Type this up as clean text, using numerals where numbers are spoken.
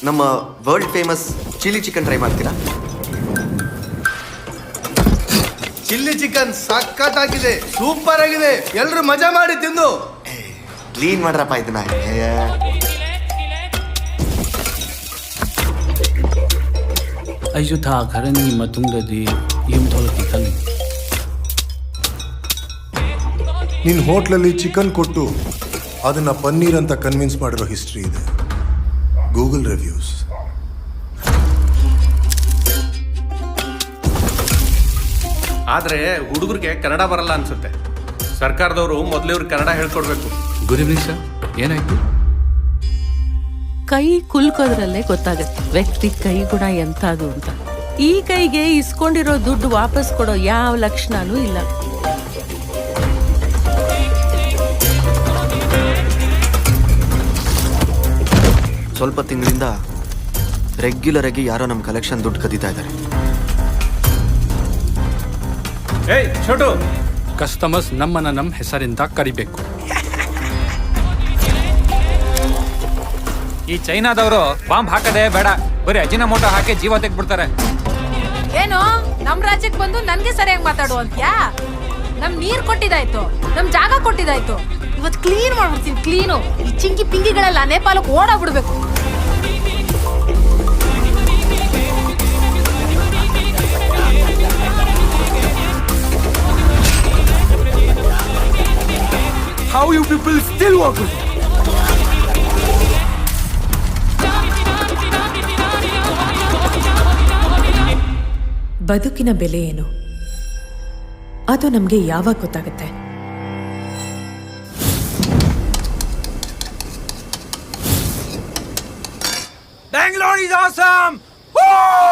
ನಮ್ಮ world famous chilli chicken try ಮಾಡ್ತೀರಾ? Chilli chicken ಸಖತ್ತಾಗಿದೆ, ಸೂಪರ್ ಆಗಿದೆ, ಎಲ್ರು ಮಜಾ ಮಾಡಿ ತಿಂದು. ಕ್ಲೀನ್ ಮಾಡ್ರಪ್ಪ ಇದನ್ನ. ꯑꯩꯁꯨ ꯊꯥ ꯈꯔꯅꯤ ꯃꯇꯨꯡꯗꯗꯤ ꯌꯨꯝ ꯊꯣꯛꯂꯛꯀꯦ ꯈꯜꯂꯤ. ನಿನ್ನ ಹೋಟ್ಲಲ್ಲಿ ಚಿಕನ್ ಕೊಟ್ಟು ಅದನ್ನ ಪನ್ನೀರ್ ಅಂತ ಕನ್ವಿನ್ಸ್ ಮಾಡಿರೋ ಹಿಸ್ಟ್ರಿ ಇದೆ. Google reviews. ಆದ್ರೆ ಹುಡುಗರಿಗೆ ಕನ್ನಡ ಬರಲ್ಲ ಅನ್ಸುತ್ತೆ. ಸರ್ಕಾರದವರು ಮೊದಲು ಇವ್ರಿಗೆ ಕನ್ನಡ ಹೇಳ್ಕೊಡ್ಬೇಕು. ಗುಡ್ ಈವ್ನಿಂಗ್ ಸರ್, ಏನಾಯ್ತು? ಕೈ ಕುಲ್ಕೋದ್ರಲ್ಲೇ ಗೊತ್ತಾಗತ್ತೆ ವ್ಯಕ್ತಿ ಕೈ ಗುಣ ಎಂಥದ್ದು ಅಂತ. ಈ ಕೈಗೆ ಇಸ್ಕೊಂಡಿರೋ ದುಡ್ಡು ವಾಪಸ್ ಕೊಡೋ ಯಾವ ಲಕ್ಷಣನೂ ಇಲ್ಲ. ಸ್ವಲ್ಪ ತಿಂಗಳಿಂದ ರೆಗ್ಯುಲರ್ ಆಗಿ ಯಾರೋ ನಮ್ಮ ಕಲೆಕ್ಷನ್ ದುಡ್ಡು ಕದೀತಾ ಇದ್ದಾರೆ. ಏಯ್ ಛೋಟು, ಕಸ್ಟಮರ್ಸ್ ನಮ್ಮನ್ನ ನಮ್ಮ ಹೆಸರಿಂದ ಕರಿಬೇಕು. ಈ ಚೈನಾದವರು ಬಾಂಬ್ ಹಾಕದೆ ಬೇಡ, ಬರೀ ಅಜಿನಮೋಟೋ ಹಾಕಿ ಜೀವ ತೆಗ್ಬಿಡ್ತಾರೆ. ಏನು ನಮ್ ರಾಜ್ಯಕ್ಕೆ ಬಂದು ನನ್ಗೆ ಸರಿಯಾಗಿ ಮಾತಾಡು ಅಂತ್ಯಾ? ನಮ್ ನೀರ್ ಕೊಟ್ಟಿದಾಯ್ತು, ನಮ್ ಜಾಗ ಕೊಟ್ಟಿದಾಯ್ತು, ಇವತ್ ಕ್ಲೀನ್ ಮಾಡ್ಬಿಡ್ತೀನಿ. ಕ್ಲೀನು ಈ Chinki ಪಿಂಗಿಗಳೆಲ್ಲ ನೇಪಾಳಕ್ಕೆ ಓಡಾಡ್ಬಿಡ್ಬೇಕು. How you people still work with? ಬದುಕಿನ ಬೆಲೆ ಏನು ಅದು ನಮಗೆ ಯಾವಾಗ ಗೊತ್ತಾಗುತ್ತೆ? Bangalore is awesome! Woo!